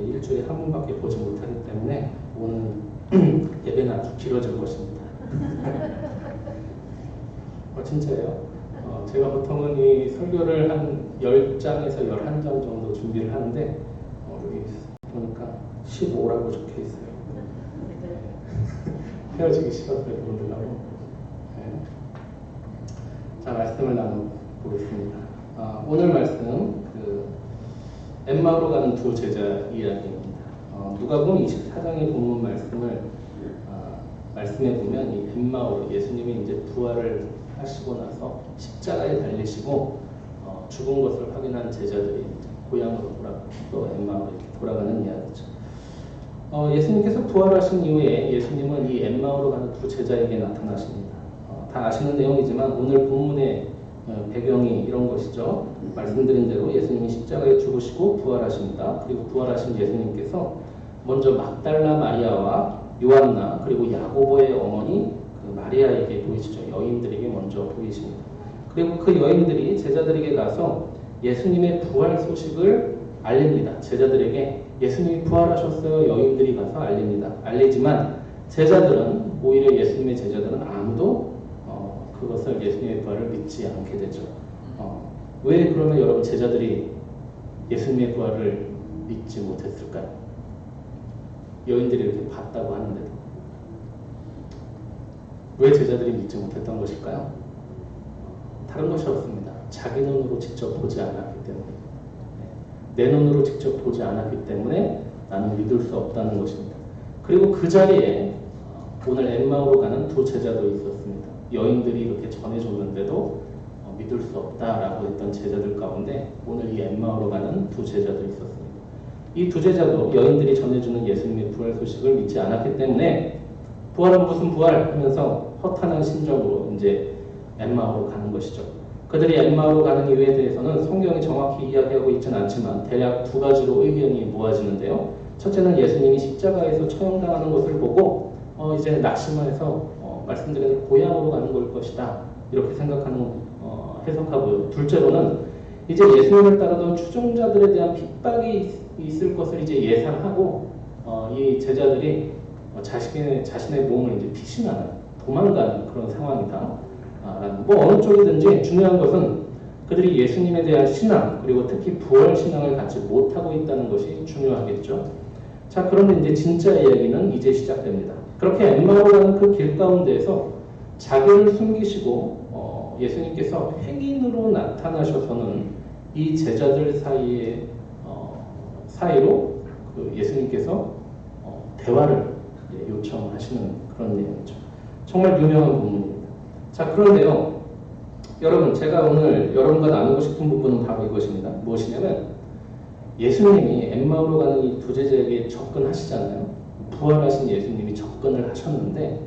일주일에 한 번밖에 보지 못하기 때문에 오늘 예배는 아주 길어질 것입니다. 진짜예요. 제가 보통은 이 설교를 한 10장에서 11장 정도 준비를 하는데 여기 보니까 15라고 적혀 있어요. 헤어지기 싫어서 여러분들하고. 네. 자, 말씀을 나눠보겠습니다. 오늘 말씀 엠마오로 가는 두 제자 이야기입니다. 누가복음 24장의 본문 말씀에 보면 이 엠마오, 예수님이 이제 부활을 하시고 나서 십자가에 달리시고 죽은 것을 확인한 제자들이 고향으로 또 엠마오로 이렇게 돌아가는 이야기죠. 예수님께서 부활하신 이후에 예수님은 이 엠마오로 가는 두 제자에게 나타나십니다. 다 아시는 내용이지만 오늘 본문의 배경이 이런 것이죠. 말씀드린 대로 예수님이 십자가에 죽으시고 부활하십니다. 그리고 부활하신 예수님께서 먼저 막달라 마리아와 요한나 그리고 야고보의 어머니 마리아에게 보이시죠. 여인들에게 먼저 보이십니다. 그리고 그 여인들이 제자들에게 가서 예수님의 부활 소식을 알립니다. 제자들에게 예수님이 부활하셨어요. 여인들이 가서 알립니다. 알리지만 제자들은 오히려 예수님의 제자들은 아무도 그것을 예수님의 부활을 믿지 않게 되죠. 왜 그러면 여러분 제자들이 예수님의 부활을 믿지 못했을까요? 여인들이 이렇게 봤다고 하는데도 왜 제자들이 믿지 못했던 것일까요? 다른 것이 없습니다. 자기 눈으로 직접 보지 않았기 때문에, 내 눈으로 직접 보지 않았기 때문에 나는 믿을 수 없다는 것입니다. 그리고 그 자리에 오늘 엠마오로 가는 두 제자도 있었습니다. 여인들이 이렇게 전해줬는데도 믿을 수 없다라고 했던 제자들 가운데 오늘 이 엠마오로 가는 두 제자도 있었습니다. 이 두 제자도 여인들이 전해주는 예수님의 부활 소식을 믿지 않았기 때문에 부활은 무슨 부활 하면서 허탄한 심정으로 이제 엠마오로 가는 것이죠. 그들이 엠마오로 가는 이유에 대해서는 성경이 정확히 이야기하고 있지는 않지만 대략 두 가지로 의견이 모아지는데요. 첫째는 예수님이 십자가에서 처형당하는 것을 보고 이제 낙심해서 말씀드린 고향으로 가는 걸 것이다 이렇게 생각하는 해석하고요. 둘째로는 이제 예수님을 따르던 추종자들에 대한 핍박이 있을 것을 이제 예상하고 이 제자들이 자신의 몸을 이제 피신하는 도망가는 그런 상황이다. 뭐 어느 쪽이든지 중요한 것은 그들이 예수님에 대한 신앙 그리고 특히 부활 신앙을 갖지 못하고 있다는 것이 중요하겠죠. 자, 그런데 이제 진짜 이야기는 이제 시작됩니다. 그렇게 엠마오로 가는 그 길 가운데에서 자기를 숨기시고 예수님께서 횡인으로 나타나셔서는 이 제자들 사이로 예수님께서 대화를 요청하시는 그런 내용이죠. 정말 유명한 부분입니다. 자, 그런데요, 여러분, 제가 오늘 여러분과 나누고 싶은 부분은 바로 이것입니다. 무엇이냐면 예수님이 엠마오로 가는 이 두 제자에게 접근하시잖아요. 부활하신 예수님이 접근을 하셨는데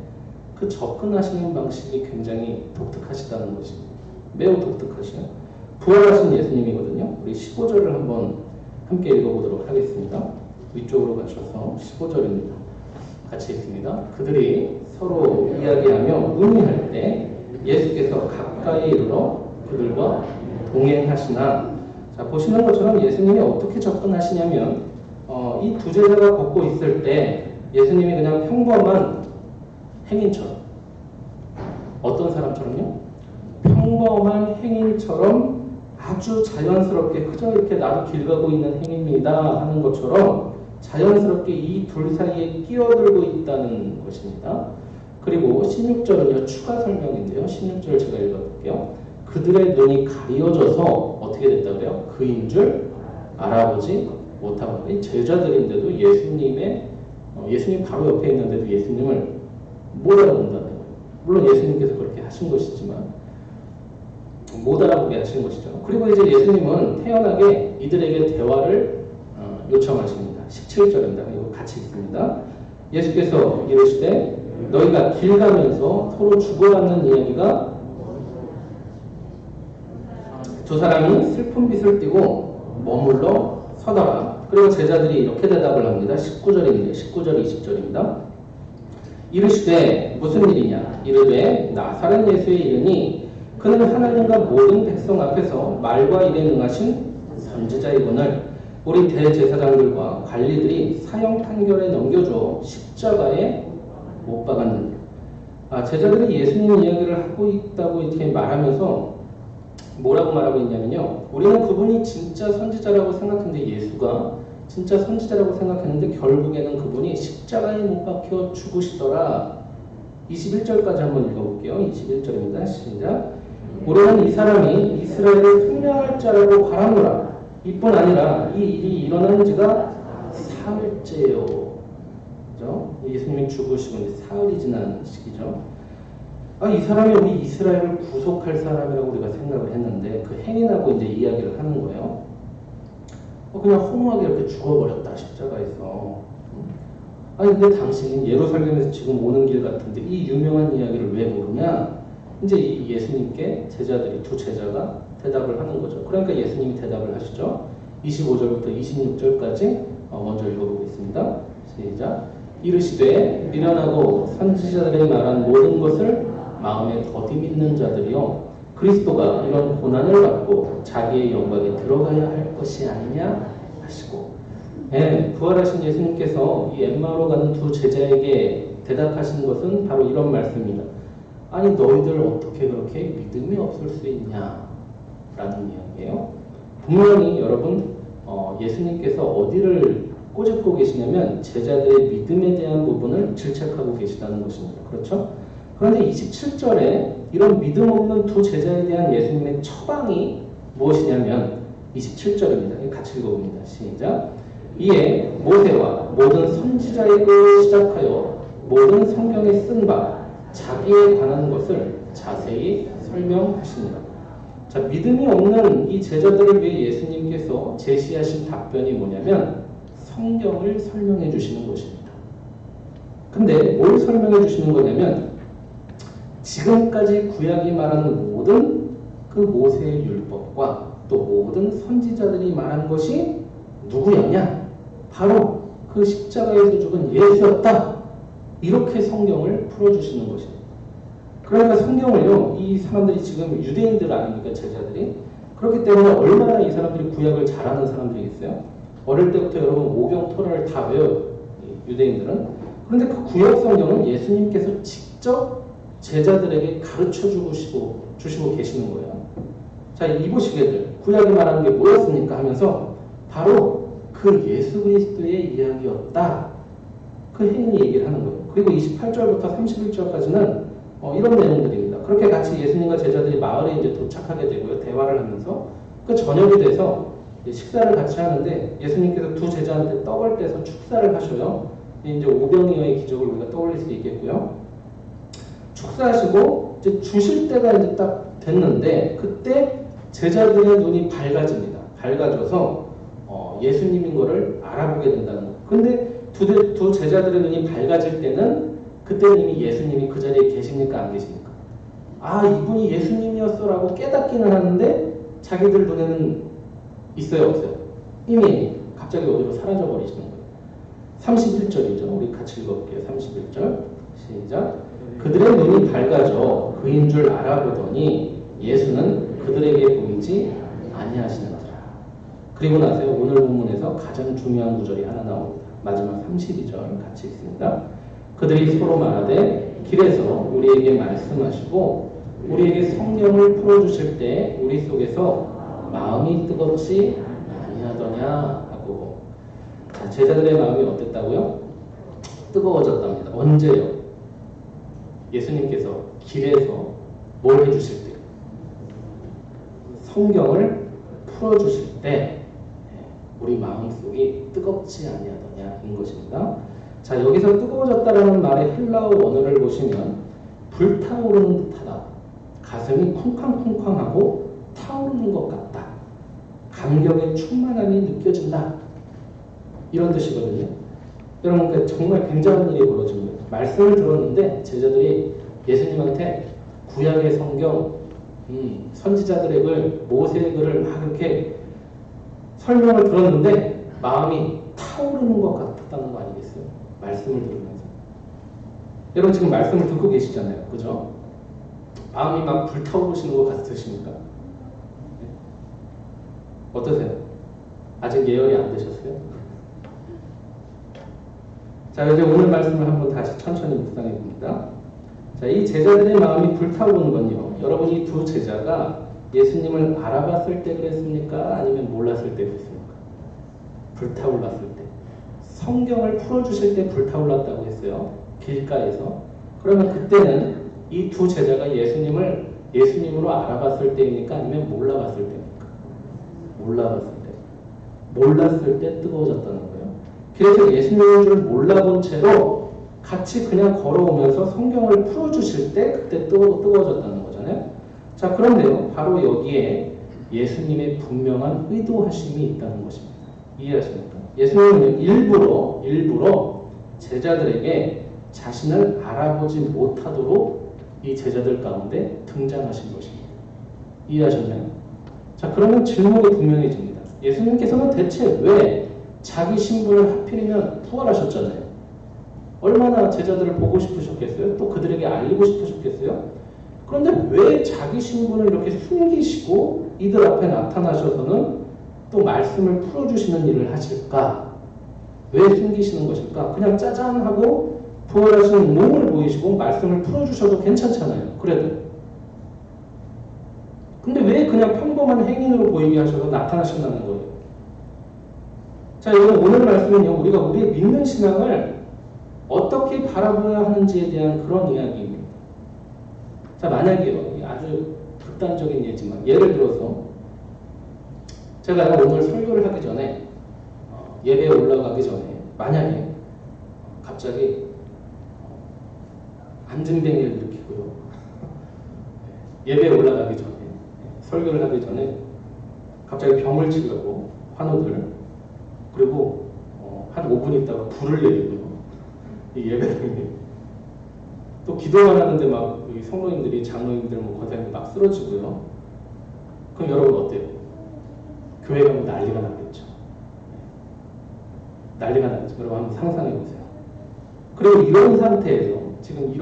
그 접근하시는 방식이 굉장히 독특하시다는 것입니다. 매우 독특하시죠. 부활하신 예수님이거든요. 우리 15절을 한번 함께 읽어보도록 하겠습니다. 위쪽으로 가셔서 15절입니다. 같이 읽습니다. 그들이 서로 이야기하며 문의할 때 예수께서 가까이 이르러 그들과 동행하시나. 자, 보시는 것처럼 예수님이 어떻게 접근하시냐면 이 두 제자가 걷고 있을 때 예수님이 그냥 평범한 행인처럼, 어떤 사람처럼요? 평범한 행인처럼 아주 자연스럽게 그저 이렇게 나도 길 가고 있는 행인입니다 하는 것처럼 자연스럽게 이 둘 사이에 끼어들고 있다는 것입니다. 그리고 16절은요, 추가 설명인데요. 16절 제가 읽어볼게요. 그들의 눈이 가려져서 어떻게 됐다고요? 그인 줄 알아보지 못하고. 이 제자들인데도 예수님 바로 옆에 있는데도 예수님을 못 알아본다는 거예요. 물론 예수님께서 그렇게 하신 것이지만 못 알아보게 하신 것이죠. 그리고 이제 예수님은 태연하게 이들에게 대화를 요청하십니다. 17절입니다. 이거 같이 읽습니다. 예수께서 이르시되 너희가 길 가면서 서로 주고받는 이야기가 두 사람이 슬픈 빛을 띠고 머물러 서더라. 그리고 제자들이 이렇게 대답을 합니다. 19절입니다. 19절 20절입니다. 이르시되 무슨 일이냐? 이르되 나사렛 예수의 이르니 그는 하나님과 모든 백성 앞에서 말과 일에 능하신 선지자이거늘 우리 대제사장들과 관리들이 사형 판결에 넘겨줘 십자가에 못 박았는데, 제자들이 예수님 이야기를 하고 있다고 이렇게 말하면서 뭐라고 말하고 있냐면요. 우리는 그분이 진짜 선지자라고 생각했는데, 예수가 진짜 선지자라고 생각했는데 결국에는 그분이 십자가에 못 박혀 죽으시더라. 21절까지 한번 읽어볼게요. 21절입니다. 시작. 우리는 이 사람이 이스라엘을 흉명할 자라고 바라노라. 이뿐 아니라 이 일이 일어난 지가 사흘째요. 그죠? 예수님이 죽으시고 이제 사흘이 지난 시기죠. 이 사람이 우리 이스라엘을 구속할 사람이라고 우리가 생각을 했는데 그 행인하고 이제 이야기를 하는 거예요. 그냥 허무하게 이렇게 죽어버렸다 십자가에서. 근데 당신 예루살렘에서 지금 오는 길 같은데 이 유명한 이야기를 왜 모르냐? 이제 이 예수님께 제자들이 두 제자가 대답을 하는 거죠. 그러니까 예수님이 대답을 하시죠. 25절부터 26절까지 먼저 읽어보겠습니다. 시작. 이르시되 미련하고 선지자들이 말한 모든 것을 마음에 더디 믿는 자들이요 그리스도가 이런 고난을 받고 자기의 영광에 들어가야 할 것이 아니냐 하시고, 부활하신 예수님께서 이 엠마오로 가는 두 제자에게 대답하신 것은 바로 이런 말씀입니다. 아니 너희들 어떻게 그렇게 믿음이 없을 수 있냐 라는 이야기예요. 분명히 여러분 예수님께서 어디를 꼬집고 계시냐면 제자들의 믿음에 대한 부분을 질책하고 계시다는 것입니다. 그렇죠? 그런데 27절에 이런 믿음 없는 두 제자에 대한 예수님의 처방이 무엇이냐면 27절입니다. 같이 읽어봅니다. 시작. 이에 모세와 모든 선지자의 글을 시작하여 모든 성경에 쓴 바 자기에 관한 것을 자세히 설명하십니다. 자, 믿음이 없는 이 제자들을 위해 예수님께서 제시하신 답변이 뭐냐면 성경을 설명해 주시는 것입니다. 근데 뭘 설명해 주시는 거냐면 지금까지 구약이 말하는 모든 그 모세의 율법과 또 모든 선지자들이 말한 것이 누구였냐? 바로 그 십자가에서 죽은 예수였다. 이렇게 성경을 풀어주시는 것입니다. 그러니까 성경을요, 이 사람들이 지금 유대인들 아닙니까, 제자들이? 그렇기 때문에 얼마나 이 사람들이 구약을 잘하는 사람들이겠어요? 어릴 때부터 여러분 오경 토라를 다 외워요, 유대인들은. 그런데 그 구약 성경은 예수님께서 직접 제자들에게 가르쳐 주시고 계시는 거예요. 자, 이보시게들, 구약이 말하는 게 뭐였습니까? 하면서 바로 그 예수 그리스도의 이야기였다. 그 행인이 얘기를 하는 거예요. 그리고 28절부터 31절까지는 이런 내용들입니다. 그렇게 같이 예수님과 제자들이 마을에 이제 도착하게 되고요. 대화를 하면서 그 저녁이 돼서 식사를 같이 하는데 예수님께서 두 제자한테 떡을 떼서 축사를 하셔요. 이제 오병이어의 기적을 우리가 떠올릴 수 있겠고요. 축사하시고 이제 주실 때가 이제 딱 됐는데 그때 제자들의 눈이 밝아집니다. 밝아져서 예수님인 거를 알아보게 된다는 거. 근데 두 제자들의 눈이 밝아질 때는 그때는 이미 예수님이 그 자리에 계십니까? 안 계십니까? 이분이 예수님이었어라고 깨닫기는 하는데 자기들 눈에는 있어요? 없어요? 이미 갑자기 어디로 사라져 버리시는 거예요. 31절이죠. 우리 같이 읽어볼게요. 31절 시작. 그들의 눈이 밝아져 그인 줄 알아보더니 예수는 그들에게 보이지 아니하시는지라. 그리고 나서요, 오늘 본문에서 가장 중요한 구절이 하나 나옵니다. 마지막 32절 같이 읽습니다. 그들이 서로 말하되 길에서 우리에게 말씀하시고 우리에게 성령을 풀어주실 때 우리 속에서 마음이 뜨겁지 아니하더냐 하고. 자, 제자들의 마음이 어땠다고요? 뜨거워졌답니다. 언제요? 예수님께서 길에서 뭘 해주실 때? 성경을 풀어주실 때 우리 마음속이 뜨겁지 아니하더냐인 것입니다. 자, 여기서 뜨거워졌다라는 말의 헬라어 원어를 보시면 불타오르는 듯하다. 가슴이 쿵쾅쿵쾅하고 타오르는 것 같다. 감격의 충만함이 느껴진다. 이런 뜻이거든요. 여러분, 정말 굉장한 일이 벌어진 거예요. 말씀을 들었는데 제자들이 예수님한테 구약의 성경, 선지자들의 글, 모세의 글을 막 이렇게 설명을 들었는데 마음이 타오르는 것 같았다는 거 아니겠어요? 말씀을 들으면서. 여러분 지금 말씀을 듣고 계시잖아요. 그죠? 마음이 막 불타오르시는 것 같으십니까? 어떠세요? 아직 예열이 안 되셨어요? 자, 이제 오늘 말씀을 한번 다시 천천히 묵상해 봅니다. 자, 이 제자들의 마음이 불타오르는 건요. 여러분 이 두 제자가 예수님을 알아봤을 때 그랬습니까? 아니면 몰랐을 때 그랬습니까? 불타올랐을 때. 성경을 풀어주실 때 불타올랐다고 했어요. 길가에서. 그러면 그때는 이 두 제자가 예수님으로 알아봤을 때입니까? 아니면 몰라봤을 때입니까? 몰라봤을 때. 몰랐을 때 뜨거워졌다는 거예요. 그래서 예수님인 줄 몰라본 채로 같이 그냥 걸어오면서 성경을 풀어주실 때 그때 뜨거워졌다는 거잖아요. 자, 그런데요. 바로 여기에 예수님의 분명한 의도하심이 있다는 것입니다. 이해하십니까? 예수님은 일부러 제자들에게 자신을 알아보지 못하도록 이 제자들 가운데 등장하신 것입니다. 이해하셨나요? 자, 그러면 질문이 분명해집니다. 예수님께서는 대체 왜 자기 신분을 하필이면 부활하셨잖아요. 얼마나 제자들을 보고 싶으셨겠어요? 또 그들에게 알리고 싶으셨겠어요? 그런데 왜 자기 신분을 이렇게 숨기시고 이들 앞에 나타나셔서는 또 말씀을 풀어주시는 일을 하실까? 왜 숨기시는 것일까? 그냥 짜잔 하고 부활하시는 몸을 보이시고 말씀을 풀어주셔도 괜찮잖아요. 그래도. 근데 왜 그냥 평범한 행인으로 보이게 하셔서 나타나신다는 거예요? 자, 여러분 오늘 말씀은요. 우리가 우리의 믿는 신앙을 어떻게 바라보아야 하는지에 대한 그런 이야기입니다. 자, 만약에요. 아주 극단적인 예지만 예를 들어서 제가 오늘 설교를 하기 전에 예배에 올라가기 전에 만약에 갑자기 안진뱅이를 일으키고요. 예배에 올라가기 전에 설교를 하기 전에 갑자기 병을 치려고 환우들 그리고 한 5분 있다가 불을 내리고요. 이 예배당에 또 기도만 하는데 막 성도님들이 장로님들 뭐 권사님들 막 쓰러지고요. 그럼 여러분 어때요? 교회 가면 난리가 나겠죠. 난리가 나겠죠. 여러분 한번 상상해 보세요. 그리고 이런 상태에서 지금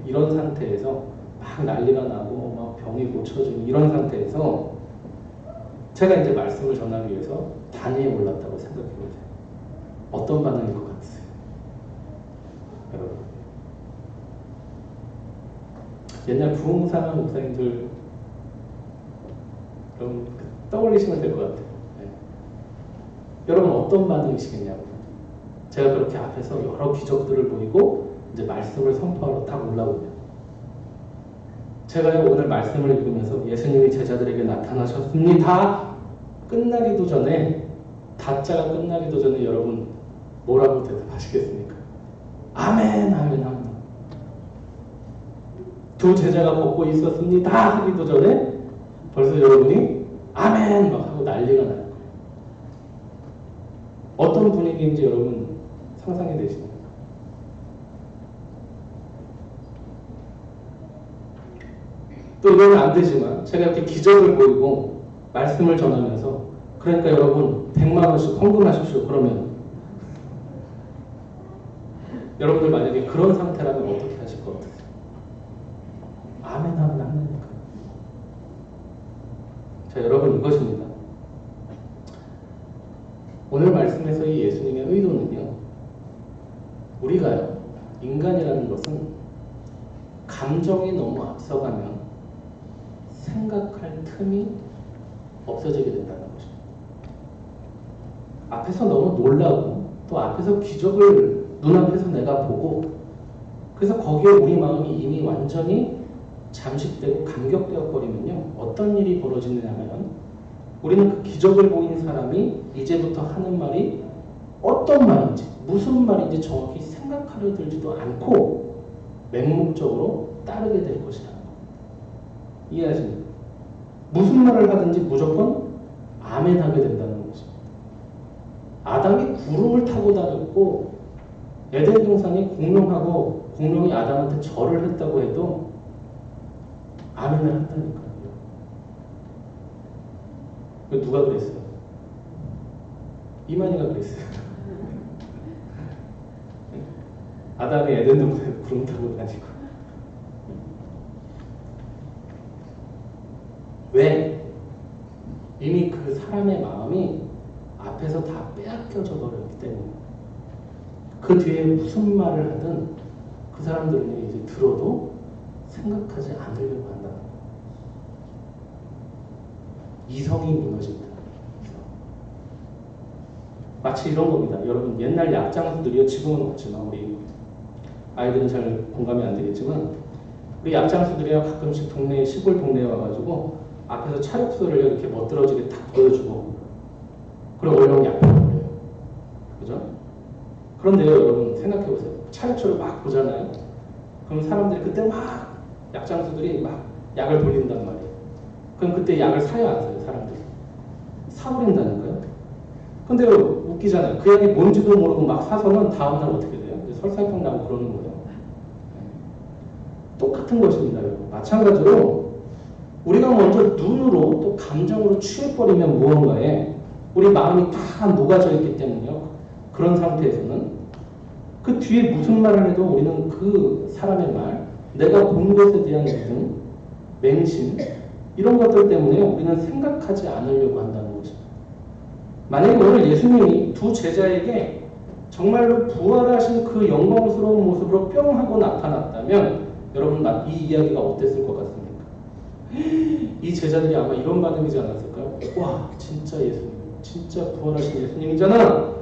이런 상태에서 막 난리가 나고 막 병이 고쳐지고 이런 상태에서 제가 이제 말씀을 전하기 위해서 단위에 올랐다고 생각해 보세요. 어떤 반응일 것 같으세요? 여러분. 옛날 부흥사 목사님들 여러분 떠올리시면 될 것 같아요. 네. 여러분 어떤 반응이시겠냐고. 제가 그렇게 앞에서 여러 기적들을 보이고 이제 말씀을 선포하러 딱 올라오면 제가 오늘 말씀을 읽으면서 예수님이 제자들에게 나타나셨습니다. 끝나기도 전에 다짜가 끝나기도 전에 여러분 뭐라고 대답하시겠습니까? 아멘, 아멘, 아멘. 두 제자가 걷고 있었습니다 하기도 전에 벌써 여러분이 아멘 막 하고 난리가 날 거예요. 어떤 분위기인지 여러분 상상이 되십니까? 또 이거는 안 되지만 제가 이렇게 기적을 보이고 말씀을 전하면서 그러니까 여러분 100만 원씩 헌금하십시오. 그러면 여러분들 만약에 그런 상태라면 어떻게 하실 것 같으세요? 아멘 하면 안 되니까. 자, 여러분 이것입니다. 오늘 말씀에서 이 예수님의 의도는요. 우리가요. 인간이라는 것은 감정이 너무 앞서가면 생각할 틈이 없어지게 된다는 것입니다. 앞에서 너무 놀라고 또 앞에서 기적을 눈앞에서 내가 보고 그래서 거기에 우리 마음이 이미 완전히 잠식되고 감격되어 버리면요. 어떤 일이 벌어지느냐면 우리는 그 기적을 보인 사람이 이제부터 하는 말이 어떤 말인지 무슨 말인지 정확히 생각하려 들지도 않고 맹목적으로 따르게 될 것이라는 겁니다. 이해하십니까? 무슨 말을 하든지 무조건 아멘 하게 된다는 것입니다. 아담이 구름을 타고 다녔고 에덴 동산이 공룡이 아담한테 절을 했다고 해도 아멘을 한다니까요. 누가 그랬어요? 이만희가 그랬어요. 아담이 에덴 동산에 구름 타고 다니고. 왜? 이미 그 사람의 마음이 앞에서 그 뒤에 무슨 말을 하든 그 사람들은 이제 들어도 생각하지 않으려고 한다. 이성이 무너진다. 마치 이런 겁니다. 여러분, 옛날 약장수들이요, 지금은 없지만 우리 아이들은 잘 공감이 안 되겠지만 우리 약장수들이요, 가끔씩 동네, 시골 동네에 와가지고 앞에서 차력소를 이렇게 멋들어지게 딱 보여주고, 그리고 얼른 약을 버려요. 그죠? 그런데요, 여러분 생각해보세요. 차력소를 막 보잖아요. 그럼 사람들이 그때 막 약장수들이 막 약을 돌린단 말이에요. 그럼 그때 약을 사야 안 사요, 사람들이? 사버린다니까요. 근데 웃기잖아요. 그 약이 뭔지도 모르고 막 사서는 다음날 어떻게 돼요? 설사병 나고 그러는 거예요. 똑같은 것입니다, 여러분. 마찬가지로 우리가 먼저 눈으로 또 감정으로 취해버리면 무언가에 우리 마음이 다 녹아져 있기 때문에요. 그런 상태에서는 그 뒤에 무슨 말을 해도 우리는 그 사람의 말, 내가 본 것에 대한 믿음, 맹심, 이런 것들 때문에 우리는 생각하지 않으려고 한다는 것입니다. 만약에 오늘 예수님이 두 제자에게 정말로 부활하신 그 영광스러운 모습으로 뿅 하고 나타났다면 여러분, 이 이야기가 어땠을 것 같습니까? 이 제자들이 아마 이런 반응이지 않았을까요? 와, 진짜 예수님, 진짜 부활하신 예수님이잖아.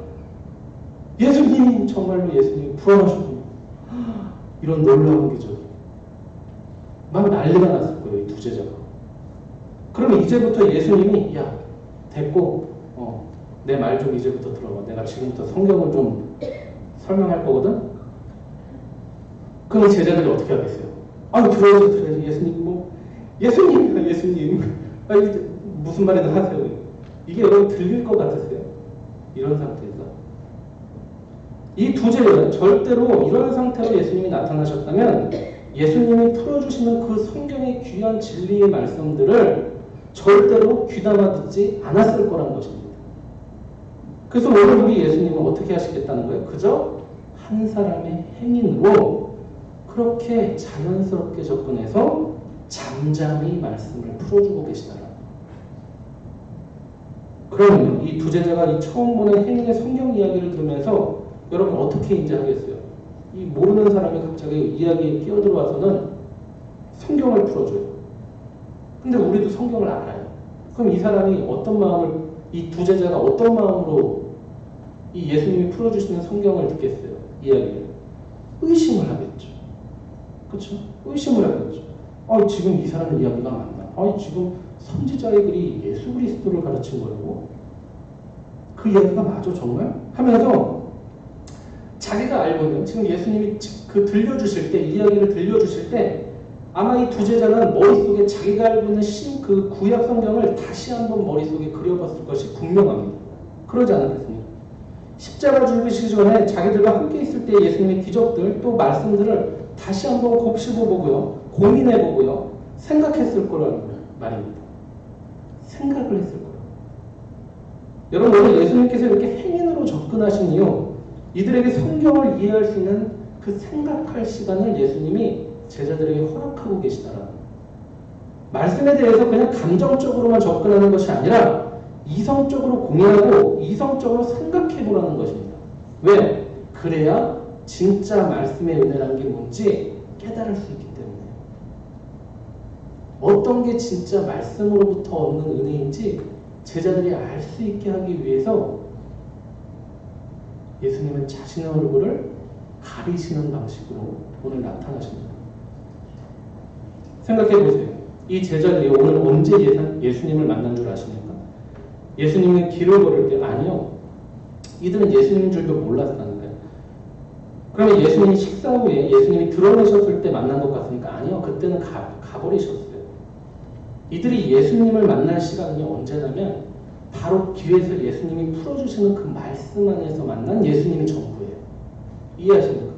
예수님, 정말로 예수님 부활하셨군요. 이런 놀라운 기적이 막 난리가 났을 거예요, 이 두 제자가. 그러면 이제부터 예수님이, 야, 됐고, 내 말 좀 이제부터 들어봐. 내가 지금부터 성경을 좀 설명할 거거든? 그럼 제자들이 어떻게 하겠어요? 들어야지. 예수님, 예수님. 무슨 말이든 하세요. 이게 여러분 들릴 것 같으세요? 이런 상태에서. 이 두 제자는 절대로 이런 상태로 예수님이 나타나셨다면 예수님이 풀어주시는 그 성경의 귀한 진리의 말씀들을 절대로 귀담아 듣지 않았을 거란 것입니다. 그래서 오늘 우리 예수님은 어떻게 하시겠다는 거예요? 그저 한 사람의 행인으로 그렇게 자연스럽게 접근해서 잠잠히 말씀을 풀어주고 계시더라. 그러면 이 두 제자가 이 처음 보는 행인의 성경 이야기를 들으면서 여러분 어떻게 인지하겠어요? 이 모르는 사람이 갑자기 이야기에 끼어들어와서는 성경을 풀어줘요. 근데 우리도 성경을 알아요. 그럼 이 사람이 어떤 마음을, 이 두 제자가 어떤 마음으로 이 예수님이 풀어주시는 성경을 듣겠어요? 이야기를. 의심을 하겠죠. 그렇죠? 의심을 하겠죠. 지금 이 사람 이야기가 맞나? 지금 선지자의 글이 예수 그리스도를 가르친 거라고? 그 이야기가 맞아 정말? 하면서 자기가 알고 있는, 지금 예수님이 그 들려주실 때, 이야기를 들려주실 때 아마 이 두 제자는 머릿속에 자기가 알고 있는 그 구약 성경을 다시 한번 머릿속에 그려봤을 것이 분명합니다. 그러지 않았겠습니까? 십자가 죽으시기 전에 자기들과 함께 있을 때 예수님의 기적들 또 말씀들을 다시 한번 곱씹어보고요, 고민해보고요, 생각했을 거라는 말입니다. 생각을 했을 거예요. 여러분, 오늘 예수님께서 이렇게 행인으로 접근하신 이유, 이들에게 성경을 이해할 수 있는 그 생각할 시간을 예수님이 제자들에게 허락하고 계시다라는 거예요. 말씀에 대해서 그냥 감정적으로만 접근하는 것이 아니라 이성적으로 공유하고 이성적으로 생각해보라는 것입니다. 왜? 그래야 진짜 말씀의 은혜라는 게 뭔지 깨달을 수 있기 때문에. 어떤 게 진짜 말씀으로부터 얻는 은혜인지 제자들이 알 수 있게 하기 위해서 예수님은 자신의 얼굴을 가리시는 방식으로 오늘 나타나십니다. 생각해보세요. 이 제자들이 오늘 언제 예수님을 만난 줄 아십니까? 예수님은 길을 걸을 때 아니요. 이들은 예수님인 줄도 몰랐다는 거예요. 그러면 예수님이 식사 후에 예수님이 드러내셨을 때 만난 것 같으니까 아니요. 그때는 가버리셨어요. 이들이 예수님을 만날 시간이 언제냐면 바로 뒤에서 예수님이 풀어주시는 그 말씀 안에서 만난 예수님이 전부예요. 이해하십니까?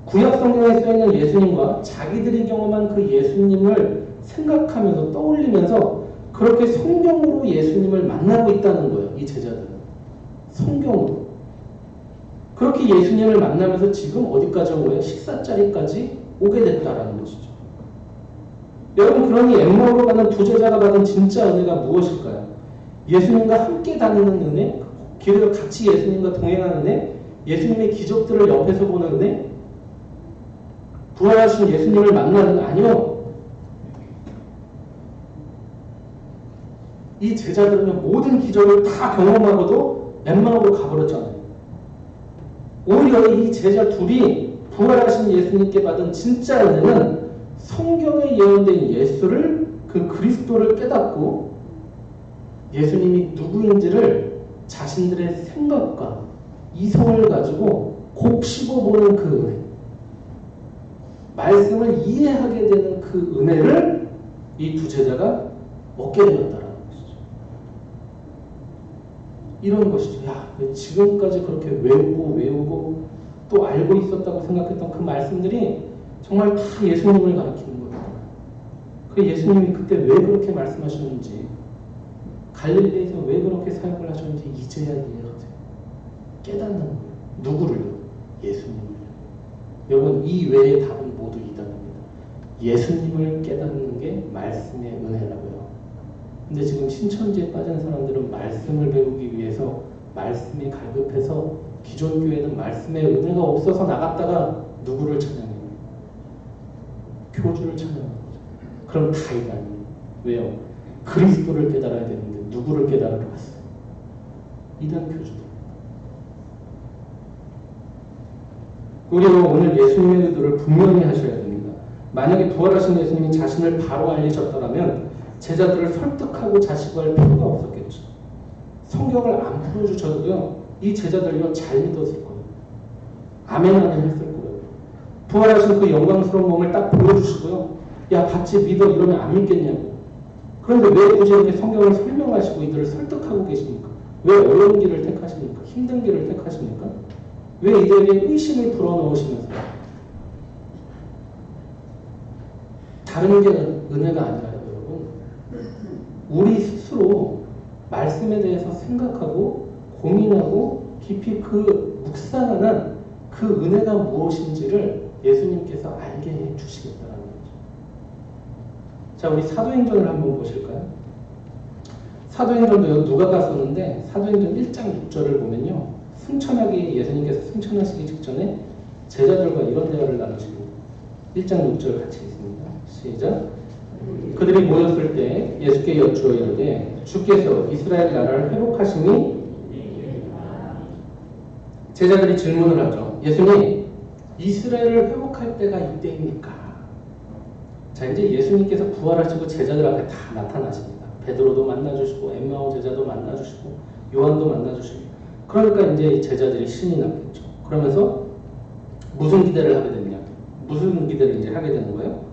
구약 성경에 쓰여있는 예수님과 자기들이 경험한 그 예수님을 생각하면서 떠올리면서 그렇게 성경으로 예수님을 만나고 있다는 거예요. 이 제자들은. 성경으로. 그렇게 예수님을 만나면서 지금 어디까지 온 거예요? 식사 자리까지 오게 됐다라는 것이죠. 여러분, 그러니 엠마오로 가는 두 제자가 받은 진짜 은혜가 무엇일까요? 예수님과 함께 다니는 은혜, 길을 같이 예수님과 동행하는 은혜, 예수님의 기적들을 옆에서 보는 은혜? 부활하신 예수님을 만나는 거 아니요. 이 제자들은 모든 기적을 다 경험하고도 엠마오로 가버렸잖아요. 오히려 이 제자 둘이 부활하신 예수님께 받은 진짜 은혜는 성경에 예언된 예수를, 그 그리스도를 깨닫고 예수님이 누구인지를 자신들의 생각과 이성을 가지고 곱씹어보는 그 은혜, 말씀을 이해하게 되는 그 은혜를 이 두 제자가 얻게 되었다라는 것이죠. 이런 것이죠. 야, 왜 지금까지 그렇게 외우고 또 알고 있었다고 생각했던 그 말씀들이 정말 다 예수님을 가리키는 거예요. 그 예수님이 그때 왜 그렇게 말씀하셨는지, 갈릴리에서 왜 그렇게 사역을 하셨는지 이제야 이해가 돼요. 깨닫는 거예요. 누구를요? 예수님을요. 여러분, 이 외의 답은 모두 이답입니다. 예수님을 깨닫는 게 말씀의 은혜라고요. 근데 지금 신천지에 빠진 사람들은 말씀을 배우기 위해서 말씀이 갈급해서 기존 교회는 말씀의 은혜가 없어서 나갔다가 누구를 찬양해요? 교주를 찬양하는 거죠. 그럼 다 이단이에요. 왜요? 그리스도를 깨달아야 되는데 누구를 깨달으러 갔어요? 이단 교주들. 우리는 오늘 예수님의 의도를 분명히 하셔야 됩니다. 만약에 부활하신 예수님이 자신을 바로 알리셨더라면 제자들을 설득하고 자식할 필요가 없었겠죠. 성경을 안 풀어주셔도요, 이 제자들이요 잘 믿었을 거예요. 아멘 아멘 했을 거예요. 부활하신 그 영광스러운 몸을 딱 보여주시고요, 야 같이 믿어 이러면 안 믿겠냐고. 그런데 왜 굳이 이렇게 성경을 설명하시고 이들을 설득하고 계십니까? 왜 어려운 길을 택하십니까? 힘든 길을 택하십니까? 왜 이들에게 의심을 불어넣으시면서? 다른 게 은혜가 아니라요, 여러분. 우리 스스로 말씀에 대해서 생각하고 고민하고 깊이 그 묵상하는 그 은혜가 무엇인지를 예수님께서 알게 해주시겠다는 거죠. 자, 우리 사도행전을 한번 보실까요? 사도행전도 누가가 썼는데 사도행전 1장 6절을 보면요, 승천하기, 예수님께서 승천하시기 직전에 제자들과 이런 대화를 나누십니다. 1장 6절 같이 있습니다. 시작. 그들이 모였을 때 예수께 여쭈어 이르되 주께서 이스라엘 나라를 회복하시니, 제자들이 질문을 하죠. 예수님, 이스라엘을 회복할 때가 이때입니까? 자, 이제 예수님께서 부활하시고 제자들 앞에 다 나타나십니다. 베드로도 만나주시고 엠마오 제자도 만나주시고 요한도 만나주시고, 그러니까 이제 제자들이 신이 났겠죠. 그러면서 무슨 기대를 하게 되느냐? 무슨 기대를 이제 하게 되는 거예요?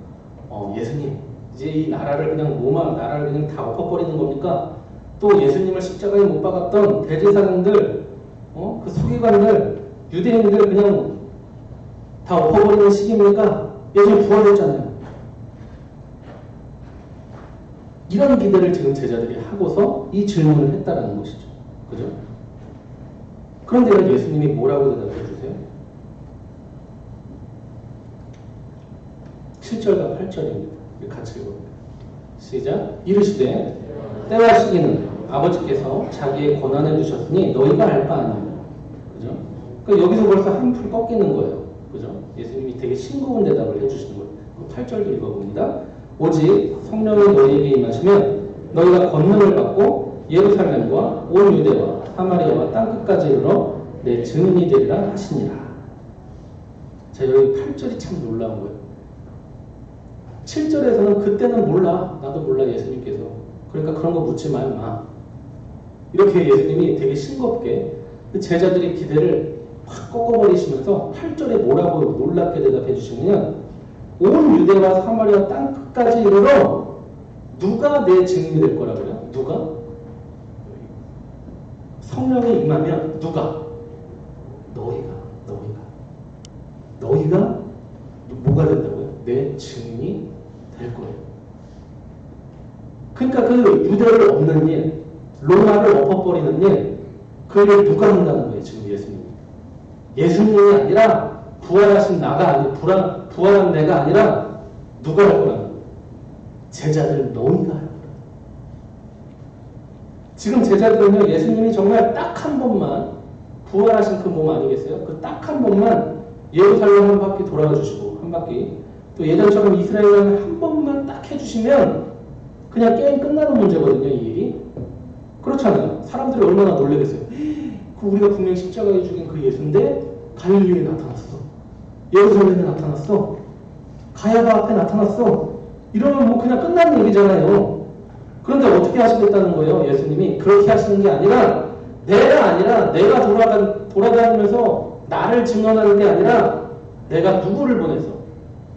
예수님, 이제 이 나라를 그냥 나라를 그냥 다 엎어버리는 겁니까? 또 예수님을 십자가에 못 박았던 대제사장들, 그 서기관들, 유대인들 그냥 다 엎어버리는 시기입니까? 예수님 부활했잖아요. 이런 기대를 지금 제자들이 하고서 이 질문을 했다라는 것이죠. 그죠? 그런데 예수님이 뭐라고 대답해 주세요? 7절과 8절입니다. 같이 읽어볼게요. 시작. 이르시되 때와 시기는 아버지께서 자기의 권한에 두셨으니 너희가 알 바 아니냐. 그죠? 그러니까 여기서 벌써 한풀 꺾이는 거예요. 그죠? 예수님이 되게 싱거운 대답을 해주시는 거예요. 8절도 읽어봅니다. 오직 성령이 너희에게 임하시면 너희가 권능을 받고 예루살렘과 온 유대와 사마리아와 땅끝까지 이르러 내 증인이 되리라 하시니라. 자, 여기 8절이 참 놀라운 거예요. 7절에서는 그때는 몰라, 나도 몰라 예수님께서, 그러니까 그런 거 묻지 마 임마, 이렇게 예수님이 되게 싱겁게 제자들의 기대를 확 꺾어버리시면서 8절에 뭐라고 놀랍게 대답해 주시면, 온 유대와 사마리아 땅끝까지 이르러 누가 내 증인이 될 거라고요? 누가? 성령이 임하면 누가? 너희가 뭐가 된다고요? 내 증인이 될 거예요. 그러니까 그 유대를 없는 일, 로마를 엎어버리는 일, 그 일을 누가 한다는 거예요, 지금 예수님이. 예수님이 아니라 부활하신 나가 아니, 부활한 내가 아니라 누가 할 거라는 거예요? 제자들 너희가 할 거예요. 지금 제자들은요, 예수님이 정말 딱 한 번만 부활하신 그 몸 아니겠어요? 그 딱 한 번만 예루살렘 한 바퀴 돌아가 주시고, 한 바퀴. 또 예전처럼 이스라엘을 한 번만 딱 해주시면 그냥 게임 끝나는 문제거든요, 이 일이. 그렇잖아요. 사람들이 얼마나 놀라겠어요. 그 우리가 분명히 십자가에 죽인 그 예수인데 갈릴리에 나타났어. 예루살렘에 나타났어. 가야바 앞에 나타났어. 이러면 뭐 그냥 끝나는 얘기잖아요. 그런데 어떻게 하시겠다는 거예요? 예수님이 그렇게 하시는 게 아니라 내가 돌아다니면서 나를 증언하는 게 아니라 내가 누구를 보내서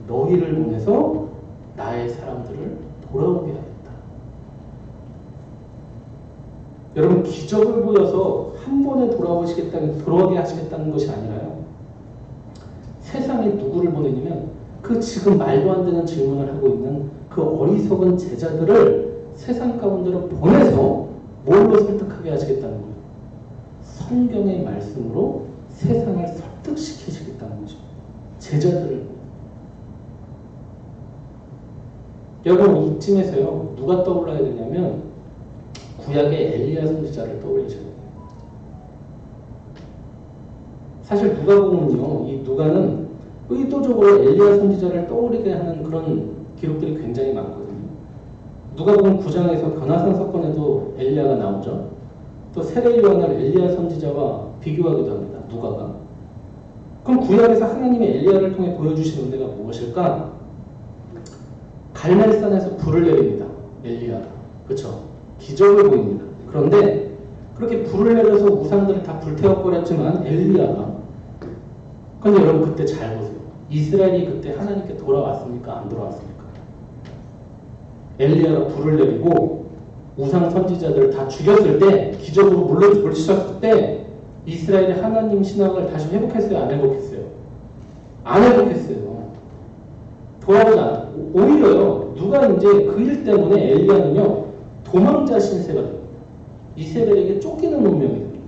너희를 보내서 나의 사람들을 돌아오게 하겠다. 여러분 기적을 보여서 한 번에 돌아오게 하시겠다는 것이 아니라요. 세상에 누구를 보내냐면 그 지금 말도 안 되는 질문을 하고 있는 그 어리석은 제자들을 세상 가운데로 보내서 뭘로 설득하게 하시겠다는 거예요. 성경의 말씀으로 세상을 설득시키시겠다는 거죠. 제자들을. 여러분 이쯤에서요. 누가 떠올라야 되냐면 구약의 엘리야 선지자를 떠올리셔야 돼요. 사실 누가복음은요. 이 누가는 의도적으로 엘리야 선지자를 떠올리게 하는 그런 기록들이 굉장히 많거든요. 누가복음 9장에서 변화산 사건에도 엘리야가 나오죠. 또 세례 요한을 엘리야 선지자와 비교하기도 합니다. 누가가. 그럼 구약에서 하나님의 엘리야를 통해 보여주신 은혜가 무엇일까? 갈멜산에서 불을 내립니다. 엘리야가. 그렇죠? 기적을 보입니다. 그런데 그렇게 불을 내려서 우상들을 다 불태워버렸지만 엘리야가, 근데 여러분 그때 잘 보세요. 이스라엘이 그때 하나님께 돌아왔습니까? 안 돌아왔습니까? 엘리야가 불을 내리고 우상 선지자들을 다 죽였을 때, 기적으로 물리쳤을 때 이스라엘이 하나님 신앙을 다시 회복했어요? 안 회복했어요? 안 회복했어요. 돌아오지 않아요. 오히려요. 누가 이제 그 일 때문에 엘리야는요. 도망자 신세가 돼요. 이스라엘에게 쫓기는 운명이 됩니다.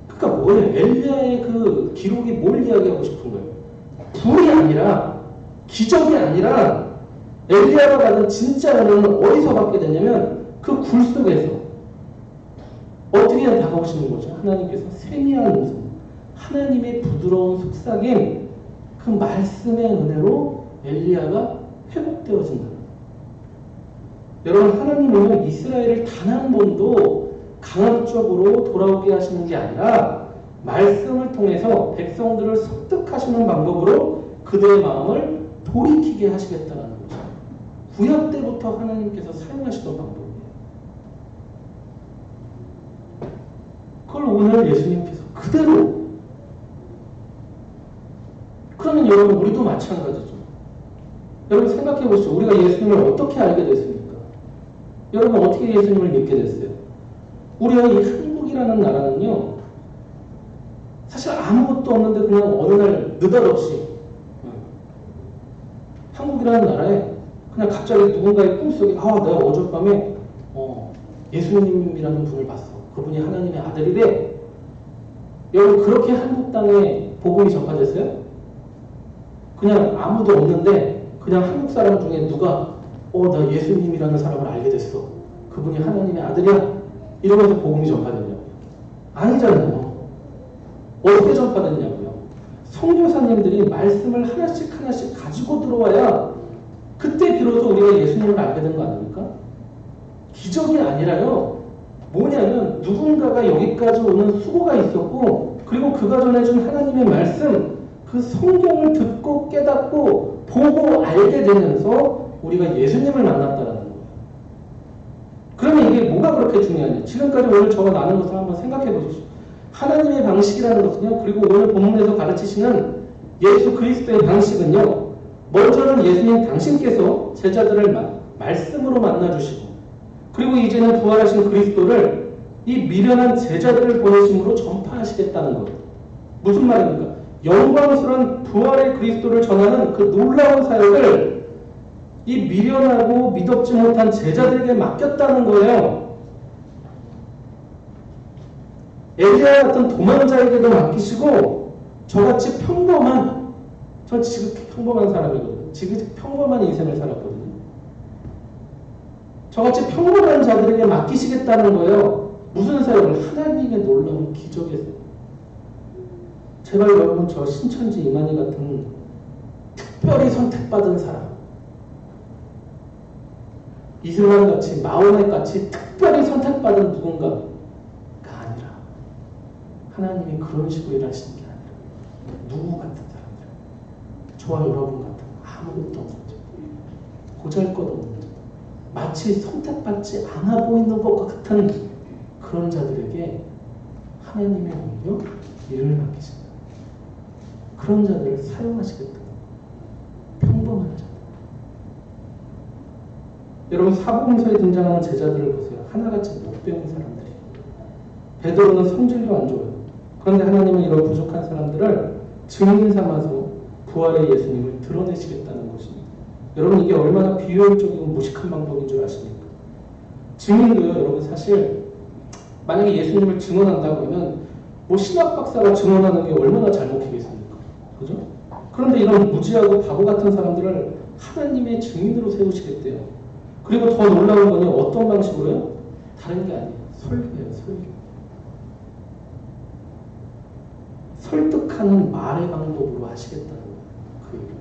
그러니까 뭐예요? 엘리야의 그 기록이 뭘 이야기하고 싶은 거예요? 불이 아니라, 기적이 아니라 엘리야가 받은 진짜 은혜는 어디서 받게 되냐면 그 굴 속에서 어떻게 다가오시는 거죠? 하나님께서 세미한 음성, 하나님의 부드러운 속삭임, 그 말씀의 은혜로 엘리야가 회복되어진다. 여러분 하나님은 이스라엘을 단 한 번도 강압적으로 돌아오게 하시는 게 아니라 말씀을 통해서 백성들을 설득하시는 방법으로 그들의 마음을 돌이키게 하시겠다는 거죠. 구약 때부터 하나님께서 사용하시던 방법이에요. 그걸 오늘 예수님께서 그대로. 그러면 여러분 우리도 마찬가지죠. 여러분 생각해 보시죠. 우리가 예수님을 어떻게 알게 됐습니까? 여러분 어떻게 예수님을 믿게 됐어요? 우리가 이 한국이라는 나라는요. 사실 아무것도 없는데 그냥 어느 날 느닷없이 한국이라는 나라에 그냥 갑자기 누군가의 꿈속에 내가 어젯밤에 예수님이라는 분을 봤어. 그분이 하나님의 아들이래. 여러분 그렇게 한국 땅에 복음이 전파됐어요? 그냥 아무도 없는데 그냥 한국 사람 중에 누가 나 예수님이라는 사람을 알게 됐어. 그분이 하나님의 아들이야. 이러면서 복음이 전파됐냐고요? 아니잖아요. 어떻게 전파됐냐고요? 선교사님들이 말씀을 하나씩 하나씩 가지고 들어와야 그때 비로소 우리가 예수님을 알게 된 거 아닙니까? 기적이 아니라요. 뭐냐면 누군가가 여기까지 오는 수고가 있었고 그리고 그가 전해준 하나님의 말씀, 그 성경을 듣고 깨닫고 보고 알게 되면서 우리가 예수님을 만났다는 거예요. 그러면 이게 뭐가 그렇게 중요하냐? 지금까지 오늘 적어 나눈 것을 한번 생각해 보십시오. 하나님의 방식이라는 것은요. 그리고 오늘 본문에서 가르치시는 예수 그리스도의 방식은요. 먼저는 예수님 당신께서 제자들을 말씀으로 만나주시고 그리고 이제는 부활하신 그리스도를 이 미련한 제자들을 보내심으로 전파하시겠다는 거예요. 무슨 말입니까? 영광스러운 부활의 그리스도를 전하는 그 놀라운 사역을 이 미련하고 믿었지 못한 제자들에게 맡겼다는 거예요. 엘리야 같은 도망자에게도 맡기시고 저같이 저 지극히 평범한 사람이거든요. 지극히 평범한 인생을 살았거든요. 저같이 평범한 자들에게 맡기시겠다는 거예요. 무슨 사역을? 하나님의 놀라운 기적의 사역. 제발 여러분 저 신천지 이만희 같은 특별히 선택받은 사람, 이슬람같이 마호멧같이 특별히 선택받은 누군가가 아니라 하나님이 그런 식으로 일하시는 게 아니라 누구 같은 사람들, 저와 여러분 같은 아무것도 없는 자, 보잘것없는 자, 마치 선택받지 않아 보이는 것 같은 그런 자들에게 하나님의 능력, 일을 맡기신다. 그런 자들을 사용하시겠다. 평범한 자들. 여러분 사복음서에 등장하는 제자들을 보세요. 하나같이 못 배운 사람들이. 베드로는 성질도 안 좋아요. 그런데 하나님은 이런 부족한 사람들을 증인 삼아서 부활의 예수님을 드러내시겠다는 것입니다. 여러분 이게 얼마나 비효율적이고 무식한 방법인 줄 아십니까? 증인도요, 여러분 사실 만약에 예수님을 증언한다고 하면 뭐 신학 박사가 증언하는 게 얼마나 잘못이겠습니까? 그죠? 그런데 이런 무지하고 바보 같은 사람들을 하나님의 증인으로 세우시겠대요. 그리고 더 놀라운 건 어떤 방식으로요? 다른 게 아니에요. 설교예요, 설교. 설득하는 말의 방법으로 하시겠다는 거예요. 그 얘기를.